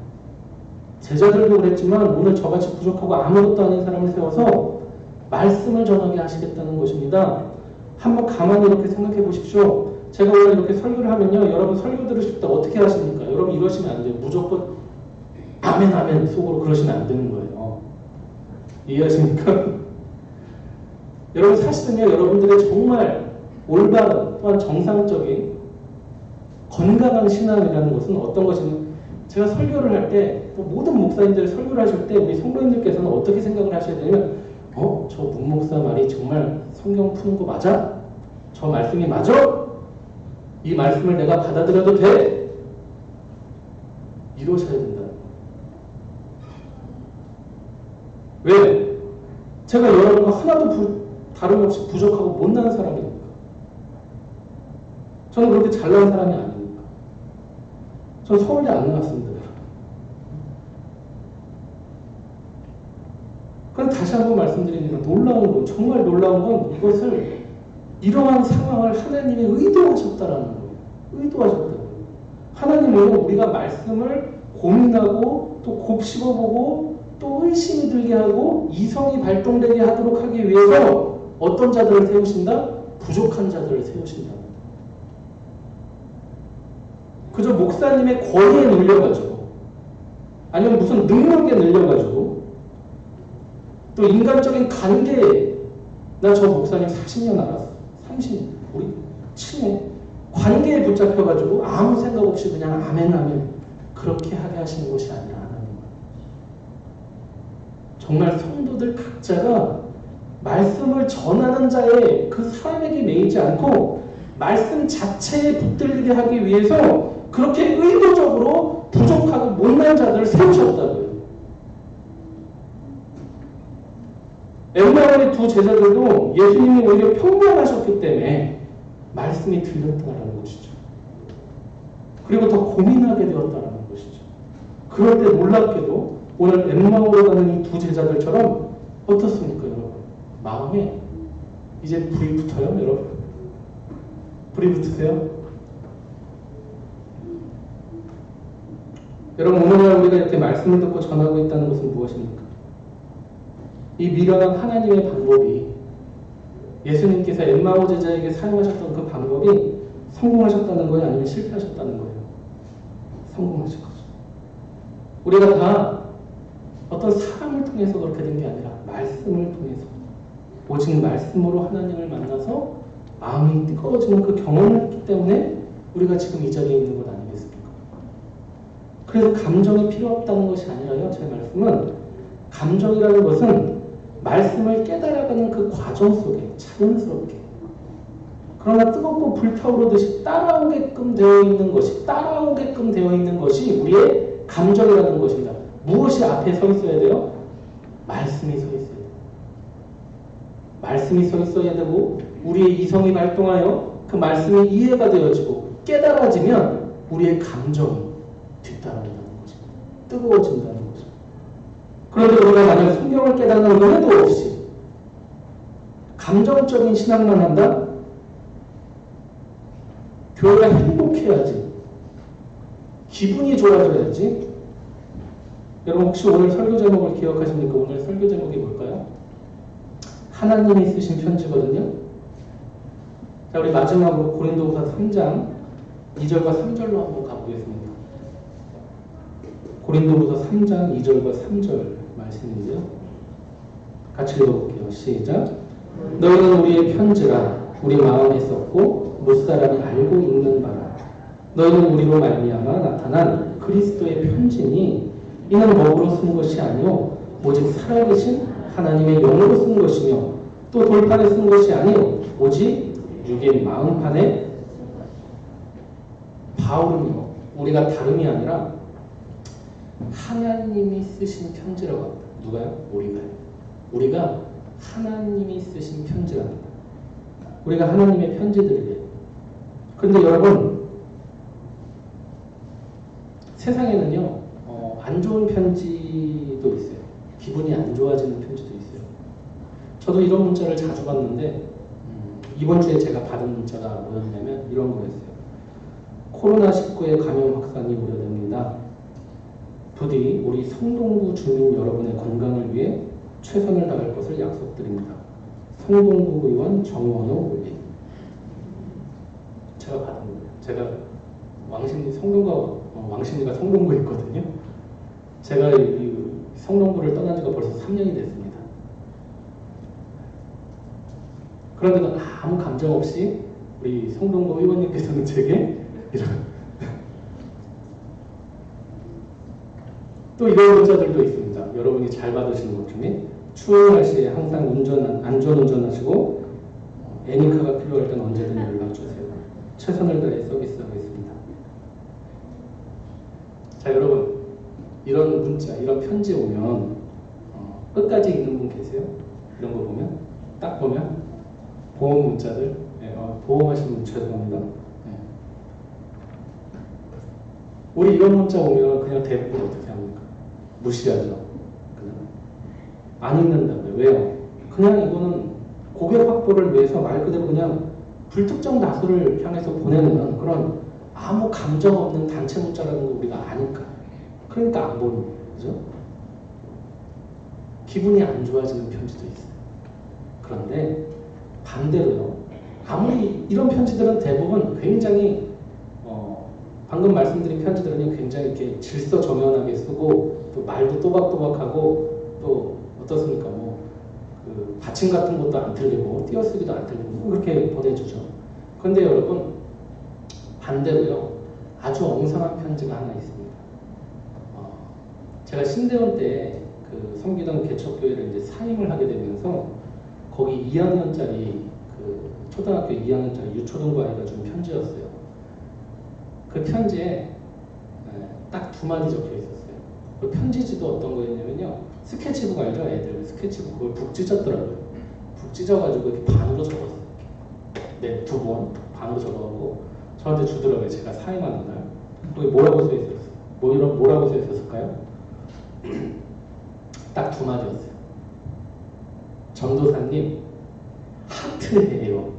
제자들도 그랬지만 오늘 저같이 부족하고 아무것도 아닌 사람을 세워서 말씀을 전하게 하시겠다는 것입니다. 한번 가만히 이렇게 생각해 보십시오. 제가 오늘 이렇게 설교를 하면요. 여러분 설교 들으실 때 어떻게 하십니까? 여러분 이러시면 안 돼요. 무조건 아멘 아멘 속으로 그러시면 안 되는 거예요. 이해하십니까? 여러분 사실은요. 여러분들의 정말 올바른 또한 정상적인 건강한 신앙이라는 것은 어떤 것이냐면 제가 설교를 할 때 모든 목사님들이 설교를 하실 때 우리 성도님들께서는 어떻게 생각을 하셔야 되냐면 저 문 목사 말이 정말 성경 푸는 거 맞아? 저 말씀이 맞아? 이 말씀을 내가 받아들여도 돼? 이러셔야 된다는 거예요. 왜? 제가 여러분과 하나도 다름없이 부족하고 못난 사람이니까. 저는 그렇게 잘난 사람이 아니니까. 저는 서울대 안 나왔습니다. 그럼 다시 한번 말씀드립니다. 놀라운 건, 정말 놀라운 건 이것을, 이러한 상황을 하나님이 의도하셨다라는 거예요. 의도하셨다는 거예요. 하나님은 우리가 말씀을 고민하고 또 곱씹어보고 또 의심이 들게 하고 이성이 발동되게 하도록 하기 위해서 어떤 자들을 세우신다? 부족한 자들을 세우신다. 그저 목사님의 권위에 눌려가지고 아니면 무슨 능력에 눌려가지고 또 인간적인 관계에 나 저 목사님 40년 알았어. 30년. 우리 친해. 관계에 붙잡혀가지고 아무 생각 없이 그냥 아멘 아멘 그렇게 하게 하시는 것이 아니라 하나님. 정말 성도들 각자가 말씀을 전하는 자의 그 사람에게 매이지 않고 말씀 자체에 붙들리게 하기 위해서 그렇게 의도적으로 부족하고 못난 자들을 세우셨다고요. 엠마오의 두 제자들도 예수님이 오히려 평면하셨기 때문에 말씀이 들렸다라는 것이죠. 그리고 더 고민하게 되었다라는 것이죠. 그럴 때 놀랍게도 오늘 엠마오로 가는 이 두 제자들처럼 어떻습니까, 여러분? 마음에 이제 불이 붙어요, 여러분? 불이 붙으세요? 여러분, 오늘날 우리가 이렇게 말씀을 듣고 전하고 있다는 것은 무엇입니까? 이 미련한 하나님의 방법이 예수님께서 엠마오 제자에게 사용하셨던 그 방법이 성공하셨다는 거예요? 아니면 실패하셨다는 거예요? 성공하신 거죠. 우리가 다 어떤 사람을 통해서 그렇게 된 게 아니라 말씀을 통해서 오직 말씀으로 하나님을 만나서 마음이 뜨거워지는 그 경험을 했기 때문에 우리가 지금 이 자리에 있는 것 아니겠습니까? 그래서 감정이 필요 없다는 것이 아니라요. 제 말씀은 감정이라는 것은 말씀을 깨달아가는 그 과정 속에 자연스럽게 그러나 뜨겁고 불타오르듯이 따라오게끔 되어 있는 것이 우리의 감정이라는 것입니다. 무엇이 앞에 서 있어야 돼요? 말씀이 서 있어야 돼요. 말씀이 서 있어야 되고 우리의 이성이 발동하여 그 말씀이 이해가 되어지고 깨달아지면 우리의 감정이 뒤따른다는 것입니다. 뜨거워진다는 것입니다. 그런데 우리가 만약 성경을 깨닫는 은혜도 없이 감정적인 신앙만 한다? 교회가 행복해야지. 기분이 좋아져야지. 여러분 혹시 오늘 설교 제목을 기억하십니까? 오늘 설교 제목이 뭘까요? 하나님이 쓰신 편지거든요. 자, 우리 마지막으로 고린도후서 3장 2절과 3절로 한번 가보겠습니다. 고린도후서 3장 2절과 3절 말씀인데요. 같이 읽어볼게요. 시작. 너희는 우리의 편지라 우리 마음에 썼고 무사람이 알고 읽는 바라. 너희는 우리로 말미암아 나타난 그리스도의 편지니 이는 먹으로 쓴 것이 아니요 오직 살아계신 하나님의 영으로 쓴 것이며 또 돌판에 쓴 것이 아니요 오직 육의 마음판에. 바울은요 우리가 다름이 아니라 하나님이 쓰신 편지라고 합니다. 누가요? 우리가요. 우리가 하나님이 쓰신 편지랍니다. 우리가 하나님의 편지들이에요. 그런데 여러분 세상에는요 안 좋은 편지도 있어요. 기분이 안 좋아지는 편지도 있어요. 저도 이런 문자를 자주 받는데 이번 주에 제가 받은 문자가 뭐였냐면 이런 거였어요. 코로나19의 감염 확산이 우려됩니다. 부디 우리 성동구 주민 여러분의 건강을 위해 최선을 다할 것을 약속드립니다. 성동구 의원 정원호 의원. 제가 받은 거예요. 제가 왕십리가 성동구에 있거든요. 제가 이 성동구를 떠난 지가 벌써 3년이 됐습니다. 그런데도 아무 감정 없이 우리 성동구 의원님께서는 제게 또 이런 문자들도 있습니다. 여러분이 잘 받으시는 것 중에 추운 날씨에 항상 안전 운전하시고 애니카가 필요할 땐 언제든 연락 주세요. 최선을 다해 서비스하겠습니다. 자 여러분 이런 문자, 이런 편지 오면 끝까지 읽는 분 계세요? 이런 거 보면 딱 보면 보험 문자들, 보험하시는 분 죄송합니다. 우리 이런 문자 오면 그냥 대부분 어떻게 합니까? 무시하죠. 그냥 안 읽는다고요. 왜요? 그냥 이거는 고객 확보를 위해서 말 그대로 그냥 불특정 다수를 향해서 보내는 그런 아무 감정 없는 단체 문자라는 거 우리가 아니까. 그러니까 안 보는 거예요. 그죠? 기분이 안 좋아지는 편지도 있어요. 그런데 반대로요. 아무리 이런 편지들은 대부분 굉장히 방금 말씀드린 편지들은 굉장히 이렇게 질서정연하게 쓰고 또 말도 또박또박하고 또 어떻습니까? 그 받침 같은 것도 안 틀리고 띄어쓰기도 안 틀리고 그렇게 보내주죠. 그런데 여러분 반대로요. 아주 엉성한 편지가 하나 있습니다. 제가 신대원 때 그 섬기던 개척교회를 이제 사임을 하게 되면서 거기 2학년짜리 그 초등학교 2학년짜리 유초등부 아이가 준 편지였어요. 그 편지에 딱 2마디 적혀 있었어요. 그 편지지도 어떤 거였냐면요. 스케치북 알죠? 애들 스케치북 그걸 북 찢었더라고요. 북 찢어가지고 이렇게 반으로 적었어요. 네, 2번 반으로 적어갖고 저한테 주더라고요. 제가 사임하는 날. 거기 뭐라고 써 있었어요? 뭐라고 써 있었을까요? 딱 2마디였어요. 전도사님 하트해요.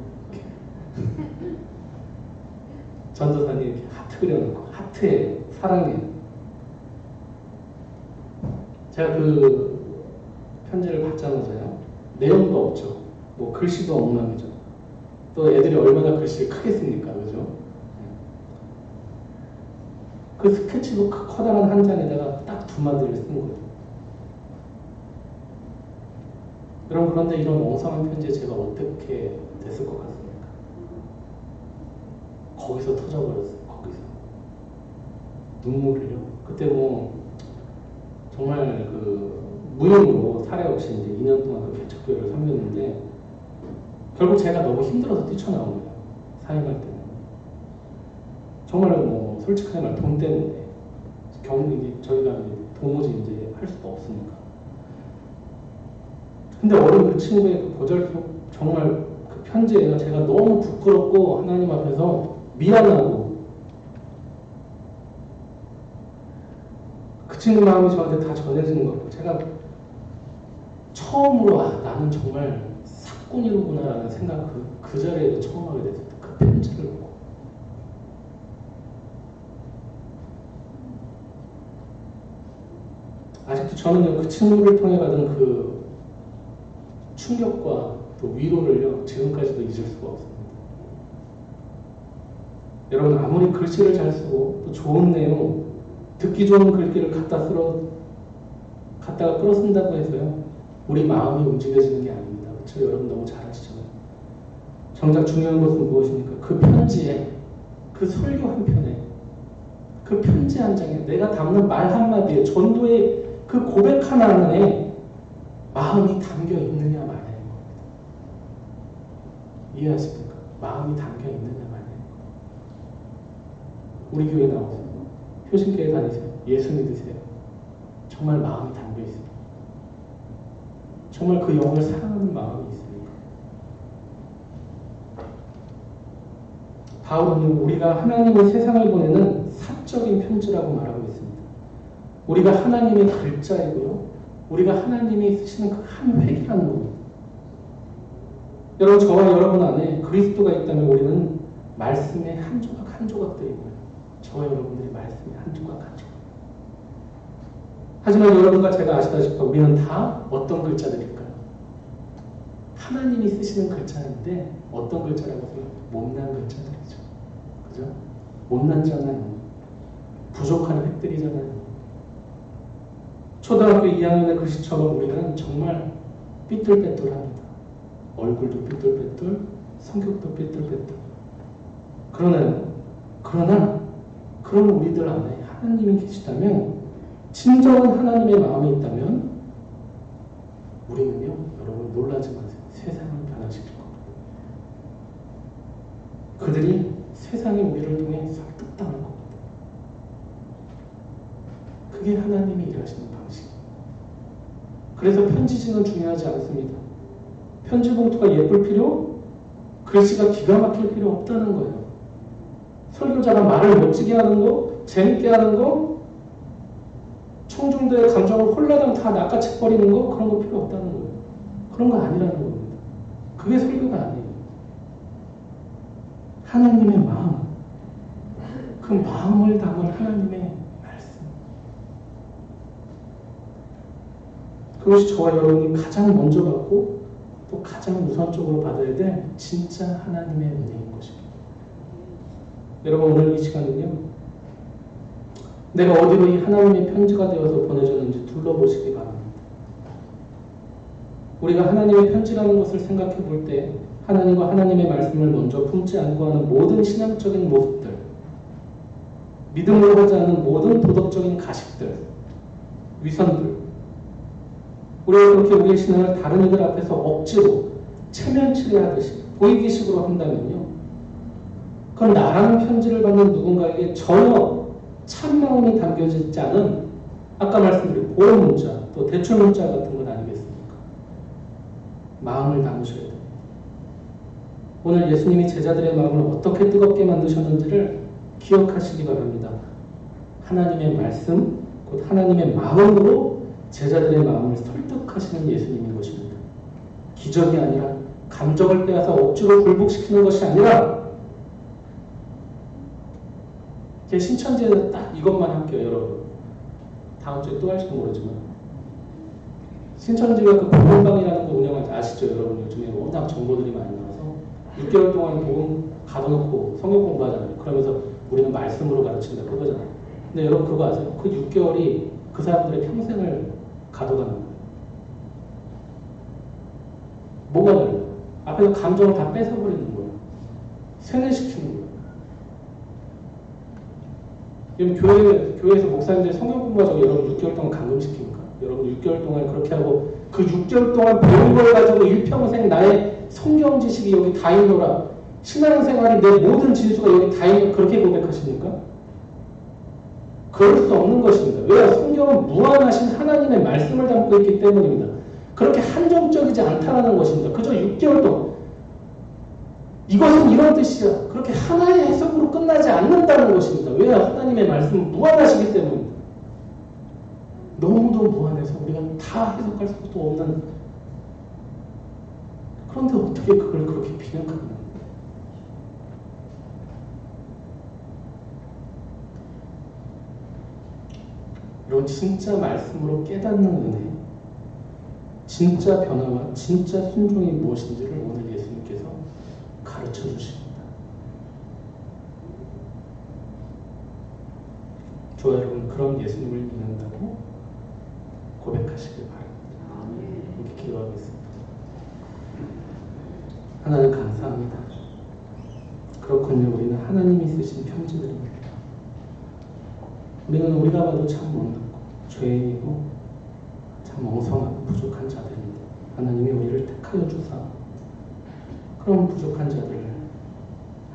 전도사님 이렇게 하트 그려놓고 하트해요. 사랑해요. 제가 그 편지를 받자마자요. 내용도 없죠. 뭐 글씨도 엉망이죠. 또 애들이 얼마나 글씨를 크게 씁니까? 그죠? 그 스케치북 그 커다란 한 장에다가 딱 2마디를 쓴 거예요. 그런데 이런 엉성한 편지에 제가 어떻게 됐을 것 같습니까? 거기서 터져버렸어요. 거기서. 눈물을요. 그때 정말 무용으로 사례 없이 이제 2년 동안 그 개척교회를 섬겼는데 결국 제가 너무 힘들어서 뛰쳐나온 거예요. 사임할 때는. 정말 솔직하게 말 돈 때문에 저희가 도무지 이제 할 수도 없으니까. 근데 어린 그 친구의 그 보잘것 정말 그 편지에는 제가 너무 부끄럽고 하나님 앞에서 미안하고 그 친구 마음이 저한테 다 전해지는 것 같고 제가 처음으로 나는 정말 사건이로구나라는 생각 그 자리에도 처음 하게 됐습니다. 그 편지를 보고. 아직도 저는 그 친구를 통해 받은 그 충격과 또 위로를요, 지금까지도 잊을 수가 없습니다. 여러분, 아무리 글씨를 잘 쓰고 또 좋은 내용, 듣기 좋은 글귀를 갖다가 끌어 쓴다고 해서요, 우리 마음이 움직여지는 게 아닙니다. 그렇죠? 여러분 너무 잘 아시잖아요. 정작 중요한 것은 무엇입니까? 그 편지에, 그 설교 한 편에, 그 편지 한 장에 내가 담는 말 한마디에, 전도의 그 고백 하나 안에 마음이 담겨 있느냐 마냐인 겁니다. 이해하십니까? 마음이 담겨 있느냐 마냐인 겁니다. 우리 교회 나오세요. 효신교회 다니세요. 예수 믿으세요. 정말 마음이 담겨 있습니다. 정말 그 영을 사랑하는 마음이 있습니까? 바울은 우리가 하나님의 세상을 보내는 사적인 편지라고 말하고 있습니다. 우리가 하나님의 글자이고요. 우리가 하나님이 쓰시는 그 한 획이라는 겁니다. 여러분, 저와 여러분 안에 그리스도가 있다면 우리는 말씀의 한 조각 한 조각들이고요. 저와 여러분들이 말씀의 한 조각 한 조각. 하지만 여러분과 제가 아시다시피 우리는 다 어떤 글자들일까요? 하나님이 쓰시는 글자인데 어떤 글자라고 해요? 못난 글자들이죠. 그죠? 못났잖아요. 부족한 획들이잖아요. 초등학교 2학년의 글씨처럼 우리는 정말 삐뚤빼뚤합니다. 얼굴도 삐뚤빼뚤, 성격도 삐뚤빼뚤. 그러나 그런 우리들 안에 하나님이 계시다면, 진정한 하나님의 마음이 있다면 우리는요, 여러분 놀라지 마세요. 세상을 변화시킬 겁니다. 그들이 세상이 우리를 통해 설득당할 겁니다. 그게 하나님이 일하시는 방식이에요. 그래서 편지지는 중요하지 않습니다. 편지 봉투가 예쁠 필요, 글씨가 기가 막힐 필요 없다는 거예요. 설교자가 말을 멋지게 하는 거, 재밌게 하는 거, 청중들의 감정을 홀라당 다 낚아채버리는 거, 그런 거 필요 없다는 거예요. 그런 거 아니라는 겁니다. 그게 설교가 아니에요. 하나님의 마음, 그 마음을 담은 하나님의 말씀. 그것이 저와 여러분이 가장 먼저 받고 또 가장 우선적으로 받아야 될 진짜 하나님의 은혜인 것입니다. 여러분, 오늘 이 시간은요, 내가 어디로 이 하나님의 편지가 되어서 보내졌는지 둘러보시기 바랍니다. 우리가 하나님의 편지라는 것을 생각해 볼 때 하나님과 하나님의 말씀을 먼저 품지 않고 하는 모든 신앙적인 모습들, 믿음으로 하지 않는 모든 도덕적인 가식들, 위선들, 우리가 그렇게 우리의 신앙을 다른 이들 앞에서 억지로 체면치레하듯이 보이기식으로 한다면요, 그건 나라는 편지를 받는 누군가에게 전혀 참마음이 담겨져 있지 않은, 아까 말씀드린 보험 문자, 또 대출 문자 같은 건 아니겠습니까? 마음을 담으셔야 됩니다. 오늘 예수님이 제자들의 마음을 어떻게 뜨겁게 만드셨는지를 기억하시기 바랍니다. 하나님의 말씀, 곧 하나님의 마음으로 제자들의 마음을 설득하시는 예수님인 것입니다. 기적이 아니라, 감정을 빼앗아 억지로 굴복시키는 것이 아니라, 제 신천지에서 딱 이것만 할게요, 여러분. 다음 주에 또 할지도 모르지만. 신천지가 그 복음방이라는 거 운영하지 아시죠? 여러분, 요즘에 워낙 정보들이 많이 나와서 6개월 동안 복음 가둬놓고 성경 공부하잖아요. 그러면서 우리는 말씀으로 가르친다, 그거잖아요. 근데 여러분 그거 아세요? 그 6개월이 그 사람들의 평생을 가둬가는 거예요. 뭐가 달라요? 앞에서 감정을 다 뺏어버리는 거예요. 세뇌시키는 거예요. 교회에서 목사님들이 성경 공부하자고 여러분 6개월 동안 감금시킵니까? 여러분 6개월 동안 그렇게 하고 그 6개월 동안 배운 걸 가지고 일평생 나의 성경 지식이 여기 다 있노라, 신앙생활이 내 모든 진수가 여기 다 있노라, 그렇게 고백하십니까? 그럴 수 없는 것입니다. 왜? 성경은 무한하신 하나님의 말씀을 담고 있기 때문입니다. 그렇게 한정적이지 않다는 것입니다. 그저 6개월 동안. 이것은 이런 뜻이야. 그렇게 하나의 해석으로 끝나지 않는다는 것입니다. 왜요? 하나님의 말씀은 무한하시기 때문입니다. 너무도 무한해서 우리가 다 해석할 수도 없는 그런데 어떻게 그걸 그렇게 피력하냐? 이런 진짜 말씀으로 깨닫는 은혜, 진짜 변화와 진짜 순종이 무엇인지를 오늘 예수님께서 가르쳐 주십니다. 저와 여러분 그런 예수님을 믿는다고 고백하시길 바랍니다. 이렇게 기도하겠습니다. 하나님 감사합니다. 그렇군요. 우리는 하나님이 쓰신 편지들입니다. 우리는 우리가 봐도 참 못났고 죄인이고 참 엉성하고 부족한 자들인데 하나님이 우리를 택하여 주사 그런 부족한 자들을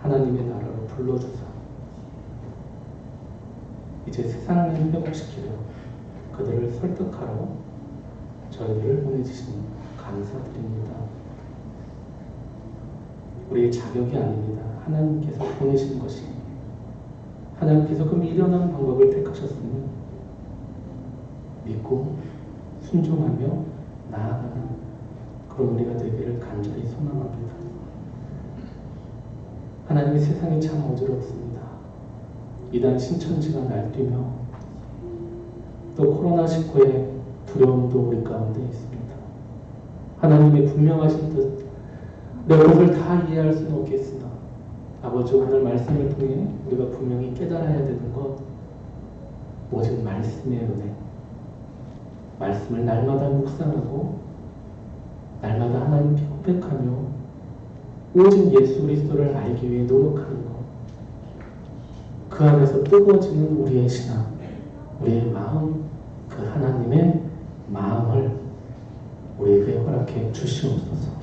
하나님의 나라로 불러주사 이제 세상을 회복시키려 그들을 설득하러 저희들을 보내주시니 감사드립니다. 우리의 자격이 아닙니다. 하나님께서 보내신 것입니다. 하나님께서 그 미련한 방법을 택하셨으니 믿고 순종하며 나아가는 그런 우리가 되기를 간절히 소망합니다. 하나님의 세상이 참 어지럽습니다. 이단 신천지가 날뛰며 또 코로나19의 두려움도 우리 가운데 있습니다. 하나님의 분명하신 뜻 내 것을 다 이해할 수는 없겠으나 아버지 오늘 말씀을 통해 우리가 분명히 깨달아야 되는 것 오직 말씀의 은혜, 말씀을 날마다 묵상하고 날마다 하나님께 고백하며 오직 예수 그리스도를 알기 위해 노력하는 것, 그 안에서 뜨거워지는 우리의 신앙, 우리의 마음, 그 하나님의 마음을 우리에게 허락해 주시옵소서.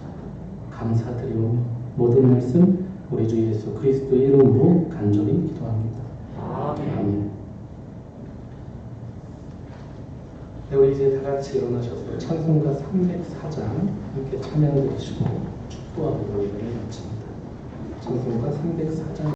감사드리오며 모든 말씀 우리 주 예수 그리스도의 이름으로 간절히 기도합니다. 아멘. 네, 우리 이제 다 같이 일어나셔서 찬송가 304장 함께 찬양해 주시고 축도하고 예배를 마칩니다. 찬송가 304장